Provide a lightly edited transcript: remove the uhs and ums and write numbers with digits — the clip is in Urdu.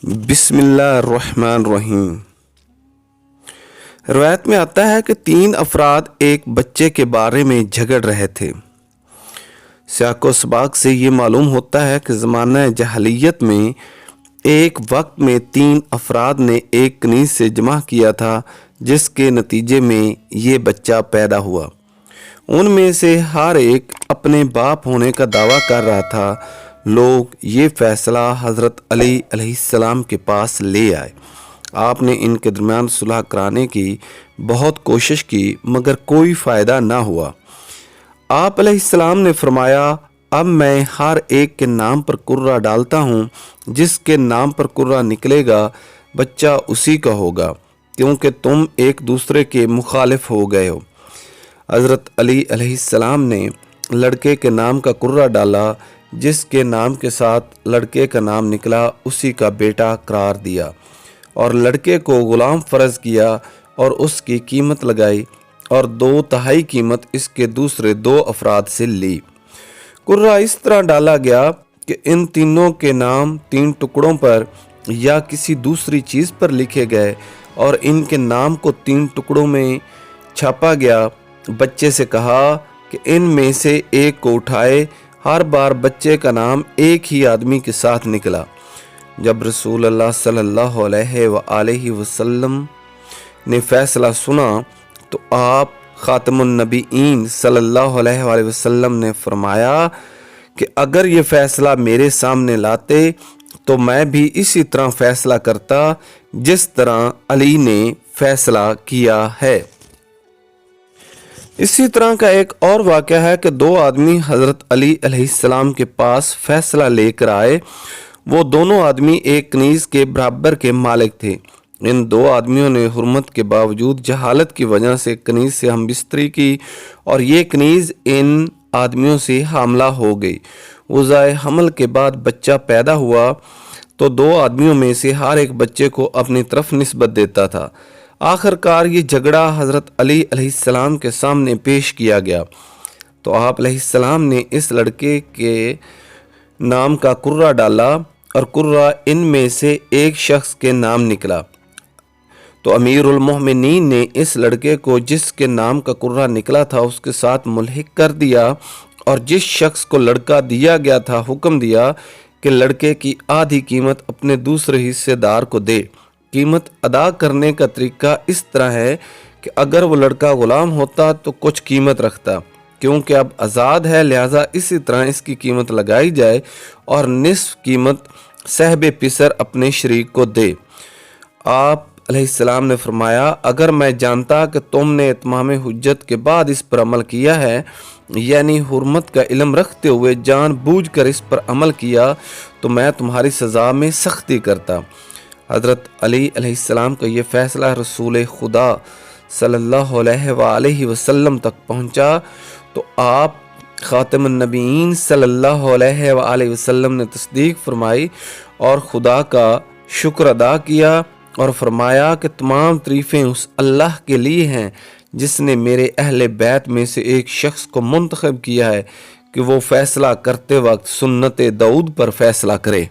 بسم اللہ الرحمن الرحیم۔ روایت میں آتا ہے کہ 3 افراد ایک بچے کے بارے میں جھگڑ رہے تھے۔ سیاق و سباق سے یہ معلوم ہوتا ہے کہ زمانہ جاہلیت میں ایک وقت میں 3 افراد نے ایک کنیز سے جمع کیا تھا، جس کے نتیجے میں یہ بچہ پیدا ہوا۔ ان میں سے ہر ایک اپنے باپ ہونے کا دعویٰ کر رہا تھا۔ لوگ یہ فیصلہ حضرت علی علیہ السلام کے پاس لے آئے۔ آپ نے ان کے درمیان صلح کرانے کی بہت کوشش کی مگر کوئی فائدہ نہ ہوا۔ آپ علیہ السلام نے فرمایا، اب میں ہر ایک کے نام پر قرہ ڈالتا ہوں، جس کے نام پر قرہ نکلے گا بچہ اسی کا ہوگا، کیونکہ تم ایک دوسرے کے مخالف ہو گئے ہو۔ حضرت علی علیہ السلام نے لڑکے کے نام کا قرہ ڈالا، جس کے نام کے ساتھ لڑکے کا نام نکلا اسی کا بیٹا قرار دیا، اور لڑکے کو غلام فرض کیا اور اس کی قیمت لگائی، اور 2/3 قیمت اس کے دوسرے 2 افراد سے لی۔ قرہ اس طرح ڈالا گیا کہ ان تینوں کے نام 3 ٹکڑوں پر یا کسی دوسری چیز پر لکھے گئے اور ان کے نام کو 3 ٹکڑوں میں چھاپا گیا۔ بچے سے کہا کہ ان میں سے ایک کو اٹھائے۔ ہر بار بچے کا نام ایک ہی آدمی کے ساتھ نکلا۔ جب رسول اللہ صلی اللہ علیہ وآلہ وسلم نے فیصلہ سنا تو آپ خاتم النبیین صلی اللہ علیہ وآلہ وسلم نے فرمایا کہ اگر یہ فیصلہ میرے سامنے لاتے تو میں بھی اسی طرح فیصلہ کرتا جس طرح علی نے فیصلہ کیا ہے۔ اسی طرح کا ایک اور واقعہ ہے کہ 2 آدمی حضرت علی علیہ السلام کے پاس فیصلہ لے کر آئے۔ وہ دونوں آدمی ایک کنیز کے برابر کے مالک تھے۔ ان 2 آدمیوں نے حرمت کے باوجود جہالت کی وجہ سے کنیز سے ہم بستری کی، اور یہ کنیز ان آدمیوں سے حاملہ ہو گئی۔ وضع حمل کے بعد بچہ پیدا ہوا تو 2 آدمیوں میں سے ہر ایک بچے کو اپنی طرف نسبت دیتا تھا۔ آخر کار یہ جھگڑا حضرت علی علیہ السلام کے سامنے پیش کیا گیا تو آپ علیہ السلام نے اس لڑکے کے نام کا قرہ ڈالا اور قرہ ان میں سے ایک شخص کے نام نکلا، تو امیر المومنین نے اس لڑکے کو جس کے نام کا قرہ نکلا تھا اس کے ساتھ ملحق کر دیا، اور جس شخص کو لڑکا دیا گیا تھا حکم دیا کہ لڑکے کی آدھی قیمت اپنے دوسرے حصے دار کو دے۔ قیمت ادا کرنے کا طریقہ اس طرح ہے کہ اگر وہ لڑکا غلام ہوتا تو کچھ قیمت رکھتا، کیونکہ اب آزاد ہے لہٰذا اسی طرح اس کی قیمت لگائی جائے اور نصف قیمت صاحب پسر اپنے شریک کو دے۔ آپ علیہ السلام نے فرمایا، اگر میں جانتا کہ تم نے اتمام حجت کے بعد اس پر عمل کیا ہے، یعنی حرمت کا علم رکھتے ہوئے جان بوجھ کر اس پر عمل کیا، تو میں تمہاری سزا میں سختی کرتا۔ حضرت علی علیہ السلام کا یہ فیصلہ رسول خدا صلی اللہ علیہ وآلہ وسلم تک پہنچا تو آپ خاتم النبیین صلی اللہ علیہ وآلہ وسلم نے تصدیق فرمائی اور خدا کا شکر ادا کیا اور فرمایا کہ تمام تعریفیں اس اللہ کے لیے ہیں جس نے میرے اہل بیت میں سے ایک شخص کو منتخب کیا ہے کہ وہ فیصلہ کرتے وقت سنت داؤد پر فیصلہ کرے۔